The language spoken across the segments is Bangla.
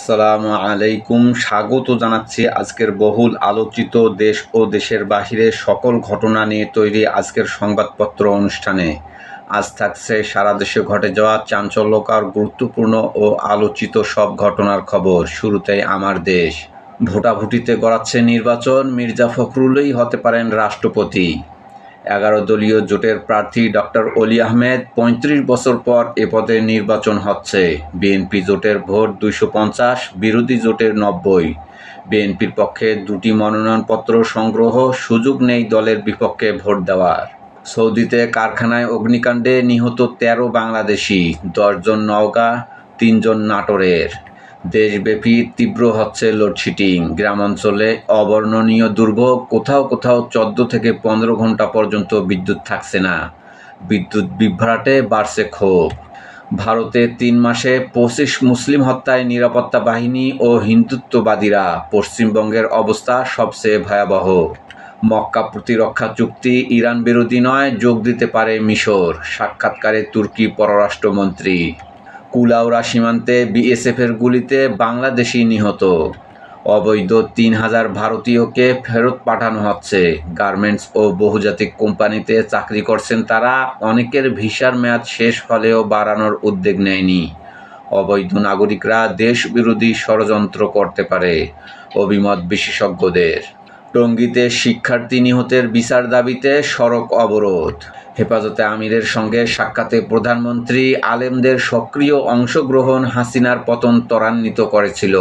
আসসালামু আলাইকুম। স্বাগত জানাচ্ছি আজকের বহুল আলোচিত দেশ ও দেশের বাহিরের সকল ঘটনা নিয়ে তৈরি আজকের সংবাদপত্র অনুষ্ঠানে। আজ থাকছে সারা দেশে ঘটে যাওয়া চাঞ্চল্যকর, গুরুত্বপূর্ণ ও আলোচিত সব ঘটনার খবর। শুরুতেই আমার দেশ। ভোটাভুটিতে গড়াচ্ছে নির্বাচন, মির্জা ফখরুলই হতে পারেন রাষ্ট্রপতি। 11 দলীয় জোটের প্রার্থী ডক্টর অলি আহমেদ ৩৫ বছর পর এ পদে নির্বাচন হচ্ছে। বিএনপি জোটের ভোট ২৫০, বিরোধী জোটের ৯০। বিএনপির পক্ষে ২টি মনোনয়নপত্র সংগ্রহ, সুযোগ নেই দলের বিপক্ষে ভোট দেওয়ার। সৌদিতে কারখানায় অগ্নিকাণ্ডে নিহত ১৩ বাংলাদেশি, ১০ জন নওগাঁ, ৩ জন নাটোরের। দেশব্যাপী তীব্র হচ্ছে লোডশেডিং, গ্রামাঞ্চলে অবর্ণনীয় দুর্ভোগ, কোথাও কোথাও ১৪ থেকে ১৫ ঘন্টা পর্যন্ত বিদ্যুৎ থাকছে না। বিদ্যুৎ বিভ্রাটে বাড়ছে ক্ষোভ। ভারতে ৩ মাসে ২৫ মুসলিম হত্যায় নিরাপত্তা বাহিনী ও হিন্দুত্ববাদীরা, পশ্চিমবঙ্গের অবস্থা সবচেয়ে ভয়াবহ। মক্কা প্রতিরক্ষা চুক্তি ইরান বিরোধী নয়, যোগ দিতে পারে মিশর, সাক্ষাৎকারে তুর্কি পররাষ্ট্রমন্ত্রী। কুলাউড়া সীমান্তে বিএসএফের গুলিতে বাংলাদেশি নিহত। অবৈধ ৩,০০০ ভারতীয়কে ফেরত পাঠানো হচ্ছে। গার্মেন্টস ও বহুজাতিক কোম্পানিতে চাকরি করছেন তারা, অনেকের ভিসার মেয়াদ শেষ হলেও বাড়ানোর উদ্যোগ নেয়নি। অবৈধ নাগরিকরা দেশবিরোধী ষড়যন্ত্র করতে পারে, অভিমত বিশেষজ্ঞদের। টঙ্গীতে শিক্ষার্থী নিহতের বিচার দাবিতে সড়ক অবরোধ। হেফাজতে আমিরের সঙ্গে সাক্ষাতে প্রধানমন্ত্রী, আলেমদের সক্রিয় অংশগ্রহণ হাসিনার পতন ত্বরান্বিত করেছিল।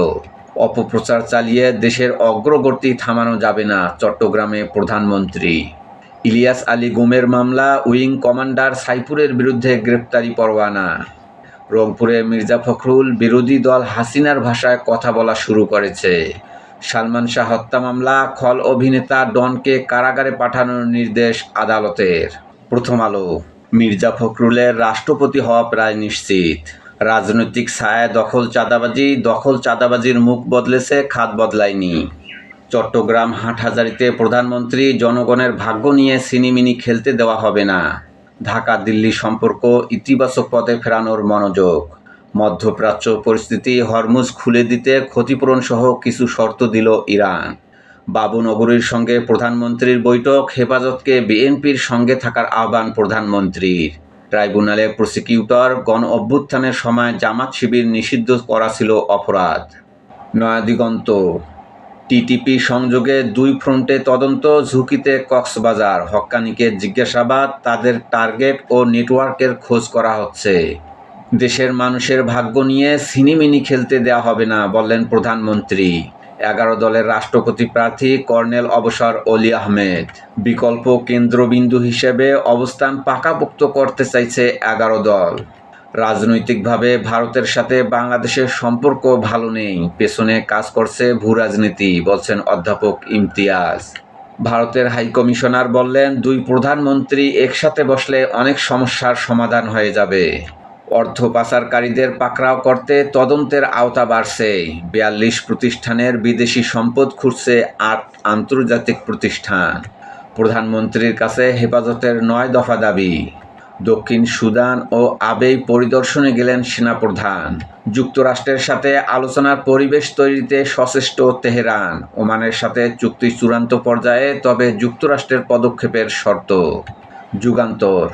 অপপ্রচার চালিয়ে দেশের অগ্রগতি থামানো যাবে না, চট্টগ্রামে প্রধানমন্ত্রী। ইলিয়াস আলী গুমের মামলা, উইং কমান্ডার সাইফুরের বিরুদ্ধে গ্রেপ্তারি পরোয়ানা। রংপুরে মির্জা ফখরুল, বিরোধী দল হাসিনার ভাষায় কথা বলা শুরু করেছে। সালমান শাহ হত্যা মামলা, খল অভিনেতা ডনকে কারাগারে পাঠানোর নির্দেশ আদালতের। প্রথম আলো। মির্জা ফখরুলের রাষ্ট্রপতি হওয়া প্রায় নিশ্চিত। রাজনৈতিক ছায়ায় দখল চাঁদাবাজির মুখ বদলেছে, খাত বদলায়নি। চট্টগ্রাম হাটহাজারীতে প্রধানমন্ত্রী, জনগণের ভাগ্য নিয়ে সিনিমিনি খেলতে দেওয়া হবে না। ঢাকা দিল্লি সম্পর্ক ইতিবাচক পথে ফেরানোর মনোযোগ। মধ্যপ্রাচ্য পরিস্থিতি, হরমুজ খুলে দিতে ক্ষতিপূরণ সহ কিছু শর্ত দিল ইরান। বাবুনগরীর সঙ্গে প্রধানমন্ত্রীর বৈঠক, হেফাজতকে বিএনপির সঙ্গে থাকার আহ্বান প্রধানমন্ত্রীর। ট্রাইব্যুনালে প্রসিকিউটর, গণ অভ্যুত্থানের সময় জামাত শিবির নিষিদ্ধ করা ছিল অপরাধ। নয়াদিগন্ত। টিটিপি সংযোগে ২ ফ্রন্টে তদন্ত, ঝুঁকিতে কক্সবাজার। হক্কানিকে জিজ্ঞাসাবাদ, তাদের টার্গেট ও নেটওয়ার্কের খোঁজ করা হচ্ছে। দেশের মানুষের ভাগ্য নিয়ে ছিনিমিনি খেলতে দেওয়া হবে না, বললেন প্রধানমন্ত্রী। 11 দলের রাষ্ট্রপতি প্রার্থী কর্নেল অবসর অলি আহমেদ। বিকল্প কেন্দ্রবিন্দু হিসেবে অবস্থান পাকাপোক্ত করতে চাইছে 11 দল। রাজনৈতিকভাবে ভারতের সাথে বাংলাদেশের সম্পর্ক ভালো নেই, পেছনে কাজ করছে ভূরাজনীতি, বলছেন অধ্যাপক ইমতিয়াজ। ভারতের হাইকমিশনার বললেন, 2 প্রধানমন্ত্রী একসাথে বসলে অনেক সমস্যার সমাধান হয়ে যাবে। অর্থ পাচারকারীদের পাকড়াও করতে তদন্তের আওতা বাড়ছে। 42 প্রতিষ্ঠানের বিদেশি সম্পদ খুঁজছে 8 আন্তর্জাতিক প্রতিষ্ঠান। প্রধানমন্ত্রীর কাছে হেফাজতের 9 দফা দাবি। দক্ষিণ সুদান ও আবেই পরিদর্শনে গেলেন সেনাপ্রধান। যুক্তরাষ্ট্রের সাথে আলোচনার পরিবেশ তৈরিতে সচেষ্ট তেহরান। ওমানের সাথে চুক্তি চূড়ান্ত পর্যায়ে, তবে যুক্তরাষ্ট্রের পদক্ষেপের শর্ত। যুগান্তর।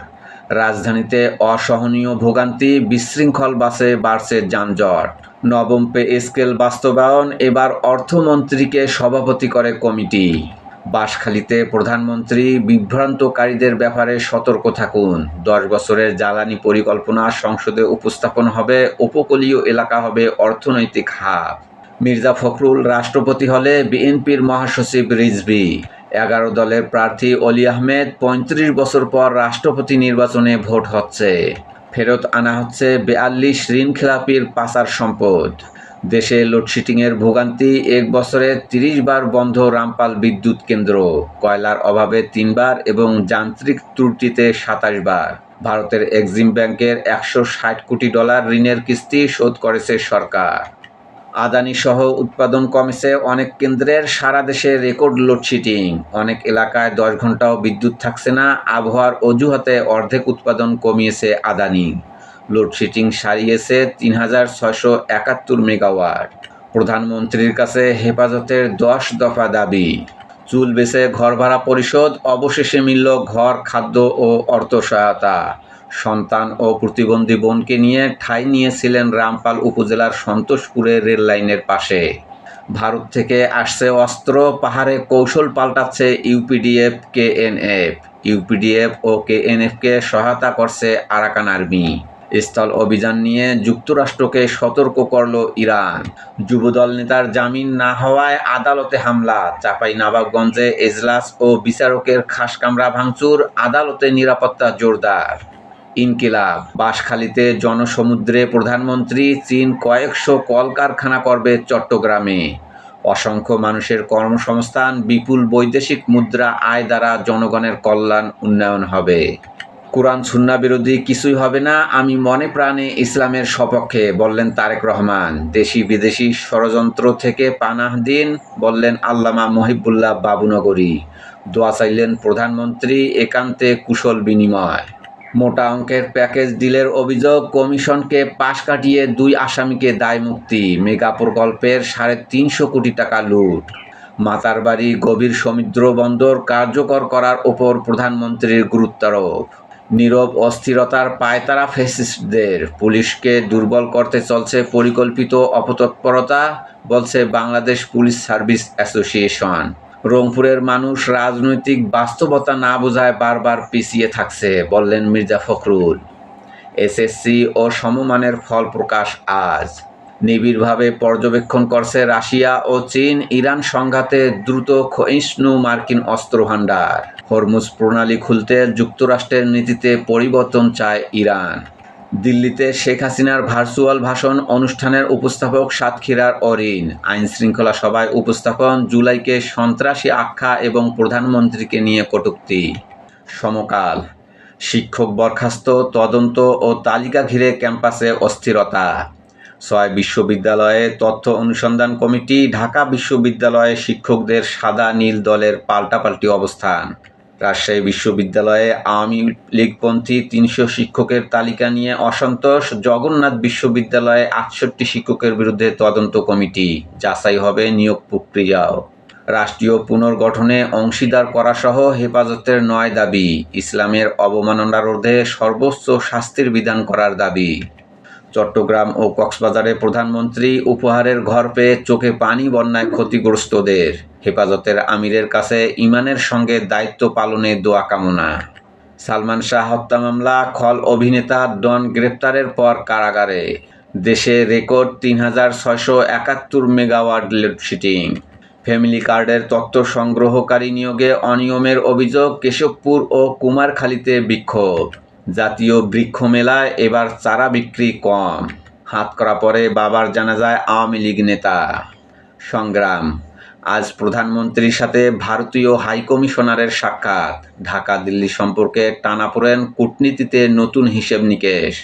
রাজধানীতে অসহনীয় ভোগান্তি, বিশৃঙ্খল বাসে বাড়ছে যানজট। নবম পে স্কেল বাস্তবায়ন, এবার অর্থমন্ত্রীকে সভাপতি করে কমিটি। বাঁশখালীতে প্রধানমন্ত্রী, বিভ্রান্তকারীদের ব্যাপারে সতর্ক থাকুন। 10 বছরের জ্বালানি পরিকল্পনা সংসদে উপস্থাপন হবে, উপকূলীয় এলাকা হবে অর্থনৈতিক হাব। মির্জা ফখরুল রাষ্ট্রপতি হলে বিএনপির মহাসচিব রিজভী। 11 দলের প্রার্থী অলি আহমেদ, 35 বছর পর রাষ্ট্রপতি নির্বাচনে ভোট হচ্ছে। ফেরত আনা হচ্ছে 42 ঋণখেলাপির পাচার সম্পদ। দেশে লোডশেডিংয়ের ভোগান্তি, 1 বছরে 30 বার বন্ধ রামপাল বিদ্যুৎ কেন্দ্র। কয়লার অভাবে 3 বার এবং যান্ত্রিক ত্রুটিতে 27 বার। ভারতের এক্সিম ব্যাংকের $160 কোটি ঋণের কিস্তি শোধ করেছে সরকার। আদানি সহ উৎপাদন কমেছে অনেক কেন্দ্রের, সারা দেশে রেকর্ড লোডশেডিং। অনেক এলাকায় 10 ঘন্টাও বিদ্যুৎ থাকছে না, আবহাওয়ার অজুহাতে অর্ধেক উৎপাদন কমিয়েছে আদানি। Load shedding সারিয়েছে 3671 megawatt. প্রধানমন্ত্রীর কাছে হেফাজতের 10 দফা দাবি। চুল বেচে ঘর ভাড়া পরিশোধ, অবশেষে মিলল ঘর, খাদ্য ও অর্থ সহায়তা। সন্তান ও প্রতিবন্ধী বোনকে নিয়ে ঠাঁই নিয়েছিলেন রামপাল উপজেলার সন্তোষপুরের রেল লাইনের পাশে। ভারত থেকে আসছে অস্ত্র, পাহাড়ে কৌশল পাল্টাচ্ছে ইউপিডিএফ কেএনএফ। ইউপিডিএফ ও কেএনএফকে সহায়তা করছে আরাকান আর্মি। স্থল অভিযান নিয়ে যুক্তরাষ্ট্রকে সতর্ক করল ইরান। যুবদল নেতার জামিন না হওয়ায় আদালতে হামলা। চাঁপাইনবাবগঞ্জে এজলাস ও বিচারকের খাসকামরা ভাঙচুর, আদালতে নিরাপত্তা জোরদার। ইনকিলাব, বাঁশখালীতে জনসমুদ্রে প্রধানমন্ত্রী, চীন কয়েকশো কলকারখানা করবে চট্টগ্রামে। অসংখ্য মানুষের কর্মসংস্থান, বিপুল বৈদেশিক মুদ্রা আয় দ্বারা জনগণের কল্যাণ উন্নয়ন হবে। কোরআন সুন্নাহ বিরোধী কিছুই হবে না, আমি মনে প্রাণে ইসলামের সপক্ষে, বললেন তারেক রহমান। দেশি বিদেশি ষড়যন্ত্র থেকে পানাহ দিন, বললেন আল্লামা মহিবুল্লাহ বাবুনগরী। দোয়া চাইলেন প্রধানমন্ত্রী, একান্তে কুশল বিনিময়। মোটা অঙ্কের প্যাকেজ ডিলের অভিযোগ, কমিশনকে পাশ কাটিয়ে 2 আসামিকে দায়মুক্তি। মেগা প্রকল্পের 350 কোটি টাকা লুট। মাতারবাড়ি গভীর সমুদ্র বন্দর কার্যকর করার ওপর প্রধানমন্ত্রীর গুরুত্বারোপ। নীরব অস্থিরতার পায়তারা ফ্যাসিস্টদের, পুলিশকে দুর্বল করতে চলছে পরিকল্পিত অপতৎপরতা, বলছে বাংলাদেশ পুলিশ সার্ভিস অ্যাসোসিয়েশন। রংপুরের মানুষ রাজনৈতিক বাস্তবতা না বোঝায় বারবার পিছিয়ে থাকছে, বললেন মির্জা ফখরুল। এসএসসি ও সমমানের ফল প্রকাশ আজ। নিবিড়ভাবে পর্যবেক্ষণ করছে রাশিয়া ও চীন। ইরান সংঘাতে দ্রুত ক্ষয়িষ্ণু মার্কিন অস্ত্রভান্ডার। হরমুজ প্রণালী খুলতে যুক্তরাষ্ট্রের নীতিতে পরিবর্তন চায় ইরান। দিল্লিতে শেখ হাসিনার ভার্চুয়াল ভাষণ অনুষ্ঠানের উপস্থাপক সাতক্ষীরার অরিন। আইনশৃঙ্খলা সভায় উপস্থাপন, জুলাইকে সন্ত্রাসী আখ্যা এবং প্রধানমন্ত্রীকে নিয়ে কটূক্তি। সমকাল, শিক্ষক বরখাস্ত, তদন্ত ও তালিকা ঘিরে ক্যাম্পাসে অস্থিরতা। 6 বিশ্ববিদ্যালয়ে তথ্য অনুসন্ধান কমিটি। ঢাকা বিশ্ববিদ্যালয়ে শিক্ষকদের সাদা নীল দলের পাল্টাপাল্টি অবস্থান। রাজশাহী বিশ্ববিদ্যালয়ে আওয়ামী লীগপন্থী 300 শিক্ষকের তালিকা নিয়ে অসন্তোষ। জগন্নাথ বিশ্ববিদ্যালয়ে 68 শিক্ষকের বিরুদ্ধে তদন্ত কমিটি, যাচাই হবে নিয়োগ প্রক্রিয়াও। রাষ্ট্রীয় পুনর্গঠনে অংশীদার করাসহ হেফাজতের 9 দাবি। ইসলামের অবমাননা রোধে সর্বোচ্চ শাস্তির বিধান করার দাবি। চট্টগ্রাম ও কক্সবাজারে প্রধানমন্ত্রী, উপহারের ঘর পেয়ে চোখে পানি বন্যায় ক্ষতিগ্রস্তদের। হেফাজতের আমিরের কাছে ইমানের সঙ্গে দায়িত্ব পালনে দোয়া কামনা। সালমান শাহ হত্যা মামলা, খল অভিনেতা ডন গ্রেপ্তারের পর কারাগারে। দেশে রেকর্ড 3671 মেগাওয়াট লোডশেডিং। ফ্যামিলি কার্ডের তথ্য সংগ্রহকারী নিয়োগে অনিয়মের অভিযোগ। কেশবপুর ও কুমারখালীতে বিক্ষোভ। জাতীয় বৃক্ষ মেলায় এবার চারা বিক্রি কম। হাতকড়া পরে বাবার জানাজায় আওয়ামী লীগ নেতা। সংগ্রাম, আজ প্রধানমন্ত্রীর সাথে ভারতীয় হাইকমিশনারের সাক্ষাৎ। ঢাকা দিল্লি সম্পর্কে টানাপোড়েন, কূটনীতিতে নতুন হিসেব নিকেশ।